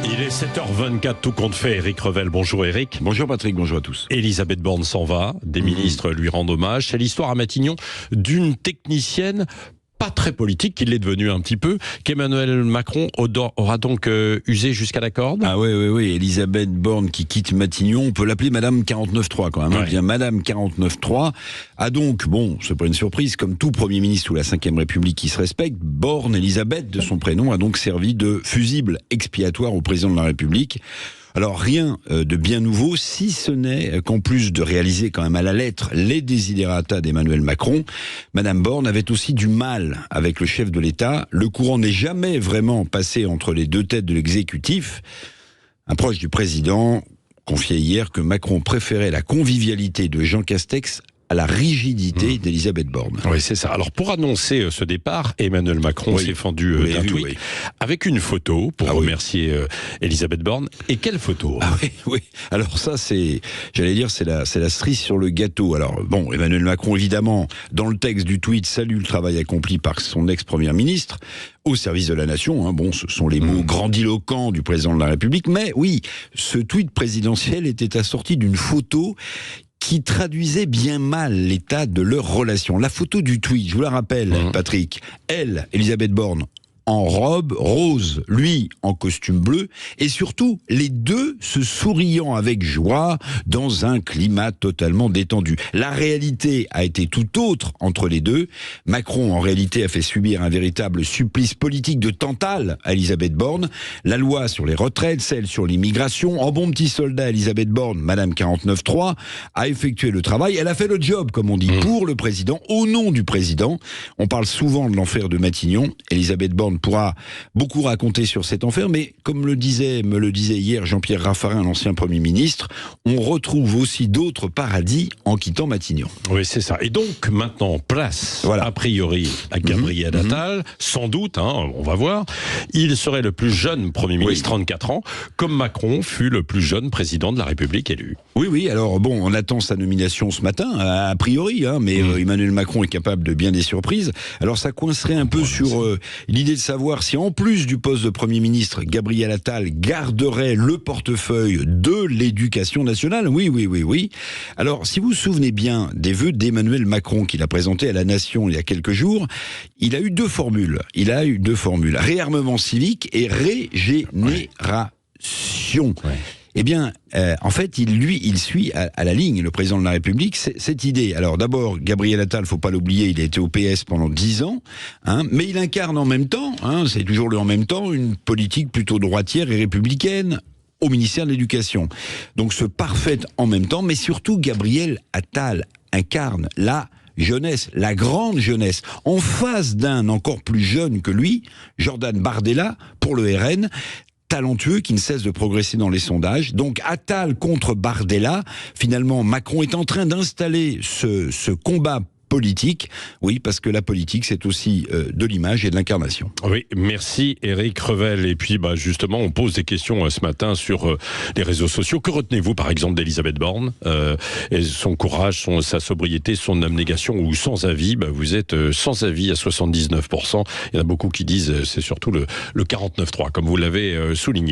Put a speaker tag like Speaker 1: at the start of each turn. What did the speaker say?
Speaker 1: Il est 7h24, tout compte fait. Éric Revel, bonjour Éric.
Speaker 2: Bonjour Patrick, bonjour à tous.
Speaker 1: Elisabeth Borne s'en va, des ministres lui rendent hommage. C'est l'histoire à Matignon d'une technicienne pas très politique, qu'il l'est devenu un petit peu, qu'Emmanuel Macron aura donc usé jusqu'à la corde.
Speaker 2: Ah oui, Elisabeth Borne qui quitte Matignon, on peut l'appeler Madame 49.3 quand même. Ouais. Bien Madame 49.3 a donc, bon, c'est pas une surprise, comme tout Premier ministre sous la Ve République qui se respecte, Borne, Elisabeth de son prénom, a donc servi de fusible expiatoire au président de la République. Alors rien de bien nouveau, si ce n'est qu'en plus de réaliser quand même à la lettre les desiderata d'Emmanuel Macron, Madame Borne avait aussi du mal avec le chef de l'État. Le courant n'est jamais vraiment passé entre les deux têtes de l'exécutif. Un proche du président confiait hier que Macron préférait la convivialité de Jean Castex à la rigidité d'Elisabeth Borne.
Speaker 1: Oui, c'est ça. Alors, pour annoncer ce départ, Emmanuel Macron s'est fendu d'un tweet avec une photo pour remercier Elisabeth Borne. Et quelle photo?
Speaker 2: Oui. Alors ça, c'est la cerise sur le gâteau. Alors, bon, Emmanuel Macron, évidemment, dans le texte du tweet, salue le travail accompli par son ex-première ministre au service de la nation. Bon, ce sont les mots grandiloquents du président de la République. Mais oui, ce tweet présidentiel était assorti d'une photo qui traduisait bien mal l'état de leur relation. La photo du tweet, je vous la rappelle, Patrick, elle, Elisabeth Borne, en robe rose, lui en costume bleu, et surtout les deux se souriant avec joie dans un climat totalement détendu. La réalité a été tout autre entre les deux. Macron en réalité a fait subir un véritable supplice politique de Tantale à Elisabeth Borne. La loi sur les retraites, celle sur l'immigration, en bon petit soldat, Elisabeth Borne, Madame 49.3, a effectué le travail. Elle a fait le job, comme on dit, pour le président, au nom du président. On parle souvent de l'enfer de Matignon. Elisabeth Borne pourra beaucoup raconter sur cet enfer, mais comme me le disait hier Jean-Pierre Raffarin, l'ancien Premier ministre, on retrouve aussi d'autres paradis en quittant Matignon.
Speaker 1: Oui, c'est ça. Et donc, maintenant, place, a priori, à Gabriel Attal, sans doute, on va voir, il serait le plus jeune Premier ministre, 34 ans, comme Macron fut le plus jeune président de la République élu.
Speaker 2: Oui, alors bon, on attend sa nomination ce matin, a priori, mais Emmanuel Macron est capable de bien des surprises. Alors ça coincerait un peu sur l'idée de savoir si en plus du poste de Premier ministre, Gabriel Attal garderait le portefeuille de l'éducation nationale. Oui. Alors, si vous vous souvenez bien des vœux d'Emmanuel Macron qu'il a présentés à la Nation il y a quelques jours, il a eu deux formules. Réarmement civique et régénération. Eh bien, en fait, il suit à la ligne, le président de la République, cette idée. Alors d'abord, Gabriel Attal, faut pas l'oublier, il a été au PS pendant 10 ans, mais il incarne en même temps, c'est toujours le en même temps, une politique plutôt droitière et républicaine au ministère de l'Éducation. Donc ce parfait en même temps, mais surtout Gabriel Attal incarne la jeunesse, la grande jeunesse, en face d'un encore plus jeune que lui, Jordan Bardella, pour le RN, talentueux, qui ne cesse de progresser dans les sondages. Donc Attal contre Bardella, finalement Macron est en train d'installer ce combat politique. Oui, parce que la politique, c'est aussi de l'image et de l'incarnation.
Speaker 1: Oui, merci Éric Revel. Et puis justement, on pose des questions ce matin sur les réseaux sociaux. Que retenez-vous par exemple d'Elisabeth Borne et son courage, sa sobriété, son abnégation, ou sans avis? Vous êtes sans avis à 79%. Il y en a beaucoup qui disent c'est surtout le 49.3, comme vous l'avez souligné.